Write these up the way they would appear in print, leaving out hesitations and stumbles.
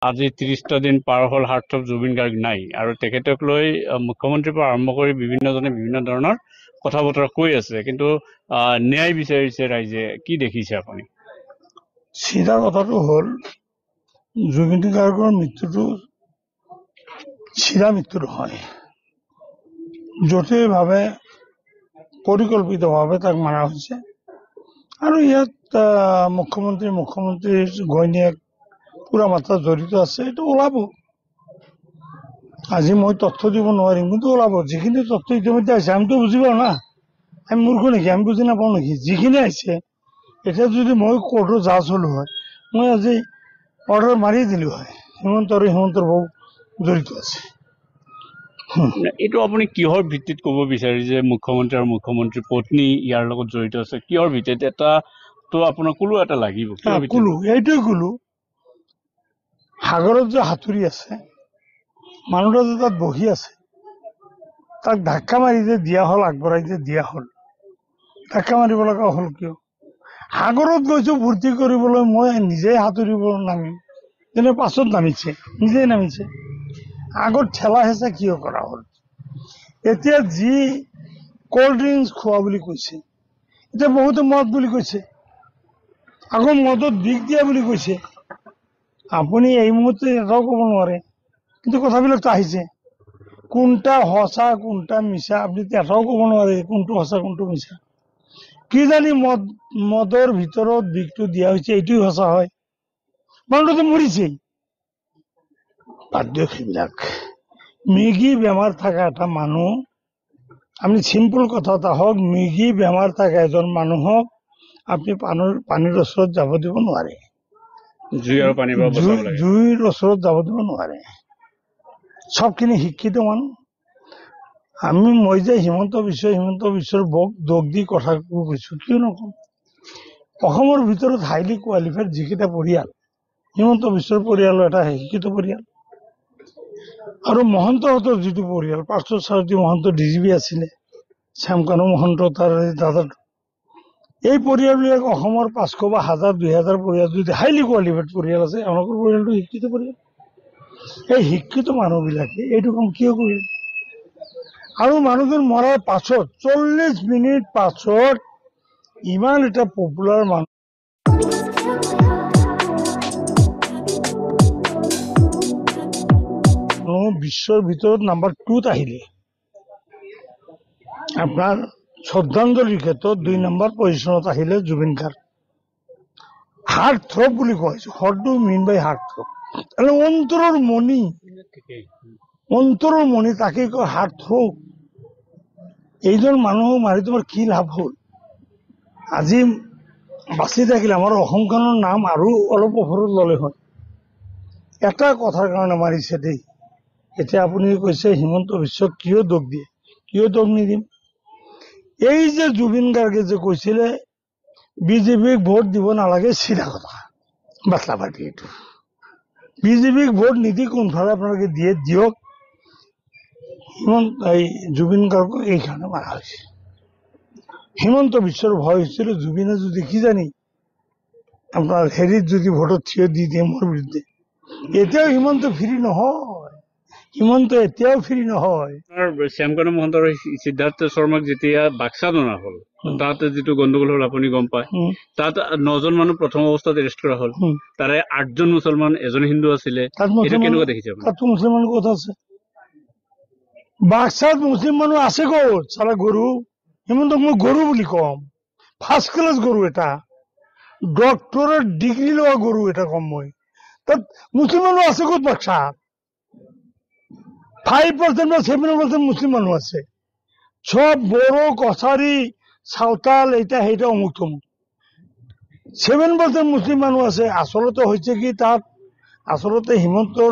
আজি 30টা দিন পাৰ হ'ল হাৰ্থ জুবিন গাৰ্গ নাই আৰু তেখেতক লৈ মুখ্যমন্ত্ৰীৰ পৰা আৰম্ভ কৰি বিভিন্নজনে বিভিন্ন ধৰণৰ কথা বতৰা কৈ আছে, কিন্তু ন্যায় বিচাৰিছে ৰাইজে। কি দেখিছে আপুনি? চিধা কথাটো হ'ল জুবিন গাৰ্গৰ মৃত্যুটো চিধা মৃত্যু নহয়, জটিলভাৱে পৰিকল্পিতভাৱে তাক মাৰা হৈছে। আৰু ইয়াত মুখ্যমন্ত্ৰীৰ ঘৈণীয়েক পুৰা মাত্ৰা জড়িত আছে, এইটো ওলাব। আজি মই তথ্য দিব নোৱাৰিম, কিন্তু ওলাব। যিখিনি তথ্য ইতিমধ্যে আহিছে আমিতো বুজি পাওঁ না, আমি মূৰ্খ নেকি, আমি বুজি নাপাওঁ নেকি? যিখিনি আহিছে, এতিয়া যদি মই কোৰ্টৰ জাজ হলো হয়, মই আজি অৰ্ডাৰ মাৰি দিলো হয় হিমন্ত আৰু হিমন্তৰ বৌ জড়িত আছে। এইটো আপুনি কিহৰ ভিত্তিত ক'ব বিচাৰে যে মুখ্যমন্ত্ৰী আৰু মুখ্যমন্ত্ৰীৰ পত্নী ইয়াৰ লগত জড়িত আছে? কিহৰ ভিত্তিত? এটাতো আপোনাৰ কোনো এটা লাগিব। কলো এইটোৱে কলো, সাগৰত যে সাঁতুৰি আছে মানুহটা যে তাত বহি আছে, তাক ধাক্কা মাৰি যে দিয়া হ'ল, আগবঢ়াই যে দিয়া হ'ল, ধাক্কা মাৰিব লগা হ'ল কিয়? সাগৰত গৈছো ফূৰ্তি কৰিবলৈ, মই নিজে সাঁতুৰিব নামিম, যেনে পাছত নামিছে, নিজেই নামিছে। আগত ঠেলা হেঁচা কিয় কৰা হ'ল? এতিয়া যি কল্ড ড্ৰিংকছ খোৱা বুলি কৈছে, এতিয়া বহুতে মদ বুলি কৈছে, আকৌ মদত বিষ দিয়া বুলি কৈছে। আপুনি এই মুহূৰ্তে এটাও ক'ব নোৱাৰে, কিন্তু কথাবিলাকতো আহিছে। কোনটা সঁচা কোনটা মিছা আপুনি এটাও ক'ব নোৱাৰে, কোনটো সঁচা কোনটো মিছা। কি জানি মদৰ ভিতৰত বিষটো দিয়া হৈছে, এইটোৱে সঁচা হয়। মানুহটো মৰিছেই। বাদ দিয়ক সেইবিলাক। মৃগী বেমাৰ থকা এটা মানুহ, আপুনি চিম্পুল কথা এটা হওক, মৃগী বেমাৰ থকা এজন মানুহক আপুনি পানীৰ ওচৰত যাব দিব নোৱাৰে, জুইৰ ওচৰত যাব দিব নোৱাৰে। চবখিনি শিক্ষিত মানুহ। মই যে হিমন্ত বিশ্বৰ বক দোষ দি কথা কৈছো, কিয় নকওঁ? অসমৰ ভিতৰত হাইলি কোৱালিফাইড যিকেইটা পৰিয়াল, হিমন্ত বিশ্বৰ পৰিয়ালৰ এটা শিক্ষিত পৰিয়াল। আৰু মহন্তহঁতৰ যিটো পৰিয়াল, পাৰ্থসাৰথী মহন্ত ডিজিপি আছিলে, শ্যামকানু মহন্ত তাৰ দাদাটো, এই পৰিয়ালবিলাক অসমৰ 500 বা 1000 2000 পৰিয়াল যদি হাইলি কোৱালিফাইড পৰিয়াল আছে, আমাকৰ পৰিয়ালটো শিক্ষিত পৰিয়াল। এই শিক্ষিত মানুহবিলাকে এইটো কাম কিয় কৰিল? আৰু মানুহজন মৰাৰ পাছত 40 মিনিট পাছত ইমান এটা পপুলাৰ মানুহ বিশ্বৰ ভিতৰত নাম্বাৰ 2ত আহিলে, আপোনাৰ শ্ৰদ্ধাঞ্জলিৰ ক্ষেত্ৰত 2 নম্বৰ পজিশ্যনত আহিলে জুবিন গাৰ্গ। হাৰ্ট থ্ৰব বুলি কোৱা হৈছে। What do mean by heart throb? অন্তৰৰ মণি, তাকে কয় হাৰ্ট থ্ৰব। এইজন মানুহক মাৰি তোমাৰ কি লাভ হ'ল? আজি বাচি থাকিলে আমাৰ অসমখনৰ নাম আৰু অলপ ওপৰত ল'লে হয়। এটা কথাৰ কাৰণে মাৰিছে দেই। এতিয়া আপুনি কৈছে হিমন্ত বিশ্বক কিয় দোষ দিয়ে? কিয় দোষ নিদিম? এই যে জুবিন গাৰ্গে যে কৈছিলে বিজেপিক ভোট দিব নালাগে, চিধা কথা, বাটলা পাৰ্টি। এইটো বিজেপিক ভোট নিদি কোনফালে আপোনালোকে দিয়ে দিয়ক। জুবিন গাৰ্গক এইকাৰণে মাৰা হৈছে। হিমন্ত বিশ্বৰ ভয় হৈছিল জুবিনে যদি কিজানি আপোনাৰ হেৰিত যদি ভোটত থিয় দি দিয়ে মোৰ বিৰুদ্ধে। এতিয়াও হিমন্ত ফ্ৰী নহয়, হিমন্ত এতিয়াও ফ্ৰী নহয়। শ্যামকানু মহন্ত আৰু সিদ্ধাৰ্থ শৰ্মাক যেতিয়া বাক্সাত অনা হ'ল, তাত যিটো গণ্ডগোল হ'ল আপুনি গম পায়। তাত 9জন মানুহ প্ৰথম অৱস্থাত এৰেষ্ট কৰা হ'ল, তাৰে 8জন মুছলমান, এজন হিন্দু আছিলে। কেনেকুৱা দেখিছে? তাতো মুছলমান ক'ত আছে? বাক্সাত মুছলিম মানুহ আছে ক'ত? চালা গৰু। হিমন্তক মই গৰু বুলি কম, ফাৰ্ষ্ট ক্লাছ গৰু এটা, ডক্টৰৰ ডিগ্ৰী লোৱা গৰু এটা কম মই। তাত মুছলিম মানুহ আছে ক'ত? বাক্সাত 5% বা 7% মুছলিম মানুহ আছে। সব বড়ো, কছাৰী, চাওতাল, এইটা সেইটা অমুক তমুক। 7% মুছলিম মানুহ আছে। আচলতে হৈছে কি, তাত আচলতে হিমন্তৰ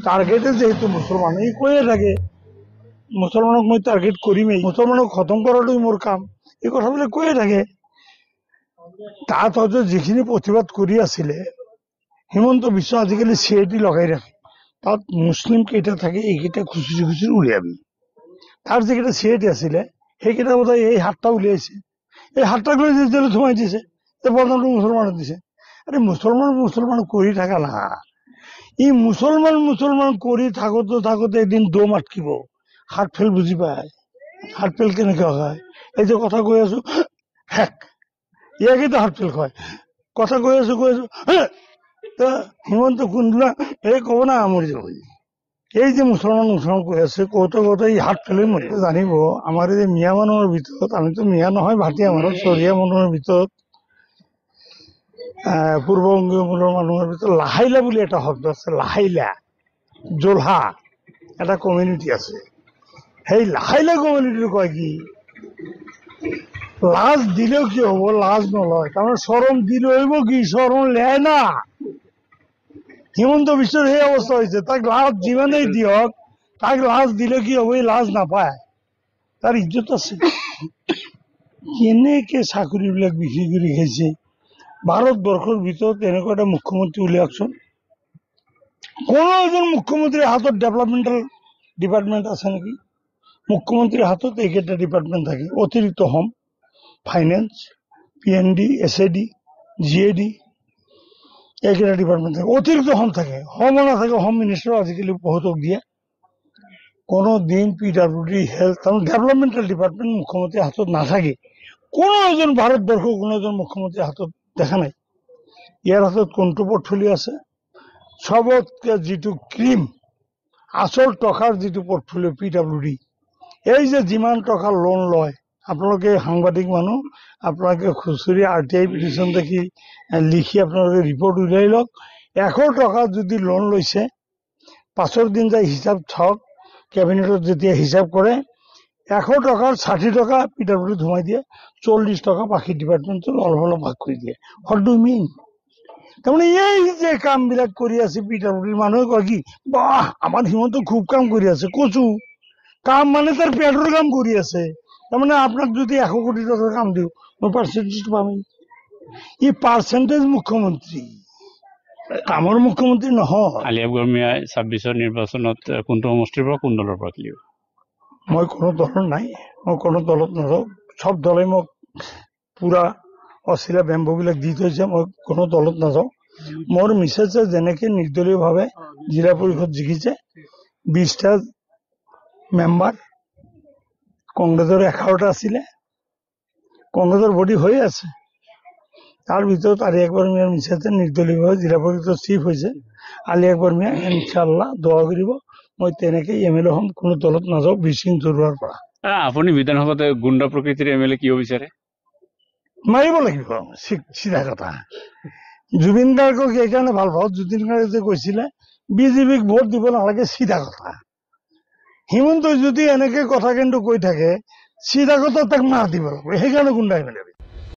টাৰ্গেটে যেহেতু মুছলমান, এই কৈয়ে থাকে মুছলমানক মই টাৰ্গেট কৰিমেই, মুছলমানক খতম কৰাটোই মোৰ কাম, এই কথাবিলাক কৈয়ে থাকে। তাত হয়তো যিখিনি প্ৰতিবাদ কৰি আছিলে হিমন্ত বিশ্ব আজিকালি CID লগাই ৰাখে। তাত মুছলিম কেইটা থাকে, এইকেইটা খুচৰি খুচৰি উলিয়াবি। তাৰ যিকেইটা CID আছিলে সেইকেইটা বোধহয় এই 7টা উলিয়াইছে। এই 7টাক লৈ জেলত সোমাই দিছে, বদনামটো মুছলমানক দিছে। আৰে মুছলমান কৰি থাকা না, ই মুছলমান মুছলমান কৰি থাকোতে থাকোতে এদিন দম আটকিব, হাত ফেল বুজি পায়। হাত ফেল কেনেকে হয়? এই যে কথা কৈ আছো হেক, ইয়াকেতো হাত ফেল কয়। কথা কৈ আছো তো হিমন্ত কুণ্ডলা এই ক'ব না মৰি যাব। এই যে মুছলমান মুছলমান কৈ আছে কওঁতে কওঁতে এই হাত ফেলে মৰি জানিব। আমাৰ এই মিয়া মানুহৰ ভিতৰত, আমিতো মিয়া নহয় ভাটিয়া মানুহ, চহৰীয়া মানুহৰ ভিতৰত, পূৰ্ববংগীয় মানুহৰ ভিতৰত লাহাইলা বুলি এটা শব্দ আছে। লাহাইলা জোলহা এটা কমিউনিটি আছে। সেই লাহাইলা কমিউনিটিটো কয় কি, লাজ দিলেও কি হব, লাজ নলয়। তাৰমানে চৰম দিলে হইব কি, চৰম লেয় না। হিমন্ত বিশ্বৰ সেই অৱস্থা হৈছে। তাক লাজ যিমানেই দিয়ক, তাক লাজ দিলে কি হব, এই লাজ নাপায়, তাৰ ইজ্জত আছে। কেনেকে চাকৰিবিলাক বিক্ৰী কৰি খাইছে। ভাৰতবৰ্ষৰ ভিতৰত এনেকুৱা এটা মুখ্যমন্ত্ৰী উলিয়াওকচোন, কোনো এজন মুখ্যমন্ত্ৰীৰ হাতত ডেভেলপমেণ্টেল ডিপাৰ্টমেণ্ট আছে নেকি? মুখ্যমন্ত্ৰীৰ হাতত এইকেইটা ডিপাৰ্টমেণ্ট থাকে। অতিৰিক্ত home, finance, PND, SAD, GAD, এইকেইটা ডিপাৰ্টমেণ্ট থাকে। অতিৰিক্ত হোম থাকে, হোমো নাথাকে। হোম মিনিষ্টাৰ আজিকালি বহুতক দিয়ে। কোনো দিন PWD, হেল্থ, ডেভেলপমেণ্টেল ডিপাৰ্টমেণ্ট মুখ্যমন্ত্ৰীৰ হাতত নাথাকে। কোনো এজন ভাৰতবৰ্ষৰ কোনো এজন মুখ্যমন্ত্ৰীৰ হাতত দেখা নাই। ইয়াৰ হাতত কোনটো পৰ্টফলিঅ আছে? সবতকে যিটো ক্ৰীম, আচল টকাৰ যিটো পৰ্টফলিঅ PWD, এই যে যিমান টকা লোন লয়, আপোনালোকে সাংবাদিক মানুহ, আপোনালোকে খুচৰি RTI পিটিশ্যন দেখি লিখি আপোনালোকে ৰিপৰ্ট উলিয়াই লওক। 100 টকা যদি লোন লৈছে, 5 দিন যায় হিচাপ চাওক, কেবিনেটত যেতিয়া হিচাপ কৰে, 100 টকাৰ 60 টকা PWD সোমাই দিয়ে, 40 টকা বাকী ডিপাৰ্টমেণ্টত অলপ অলপ ভাগ কৰি দিয়ে। হোৱাট ডু মিন? তাৰমানে এই যে কামবিলাক কৰি আছে PWD, মানুহে কয় কি, বাহ আমাৰ হিমন্ত খুব কাম কৰি আছে। কচু কাম মানে তাৰ পেটৰ কাম কৰি আছে। তাৰমানে আপোনাক যদি 100 কোটি টকাৰ কাম দিওঁ, মই পাৰ্চেণ্টেজটো পামেই। ই পাৰ্চেণ্টেজ মুখ্যমন্ত্ৰী, কামৰ মুখ্যমন্ত্ৰী নহয়। আলি আকবৰ মিয়াই 26ৰ নিৰ্বাচনত কোনটো সমষ্টিৰ পৰা কোন দলৰ পৰা খেলিব? মই কোনো দলৰ নাই, মই কোনো দলত নাযাওঁ। চব দলে মোক পুৰা অচিলা বেম্ববিলাক দি থৈছে। মই কোনো দলত নাযাওঁ। মোৰ মিছেছে যেনেকে নিৰ্দলীয়ভাৱে জিলা পৰিষদ জিকিছে, 20টা মেম্বাৰ, কংগ্ৰেছৰ 11টা আছিলে, কংগ্ৰেছৰ ভোটী হৈ আছে। তাৰ ভিতৰত আলি আকবৰ মিয়াৰ মিছেছে নিৰ্দলীয়ভাৱে জিলা পৰিষদৰ চিফ হৈছে। আলি আকবৰ মিয়া ইনশাল্লাহ দোয়া কৰিব, মই তেনেকে MLA হ'ম। কোনো দলত নাযাওঁ বিচিং জৰুৱাৰ পৰা। আপুনি বিধানসভাত গুণ্ডা প্ৰকৃতিৰ MLA কিয় বিচাৰে? মাৰিব লাগিব, চিধা কথা। জুবিন গাৰ্গক এইকাৰণে ভাল পাওঁ, জুবিন গাৰ্গে যে কৈছিলে BJPক ভোট দিব নালাগে, চিধা কথা। হিমন্তই যদি এনেকে কথা কিন্তু কৈ থাকে, চিধা কথা তাক মাৰ দিব লাগিব। সেইকাৰণে গুণ্ডা MLA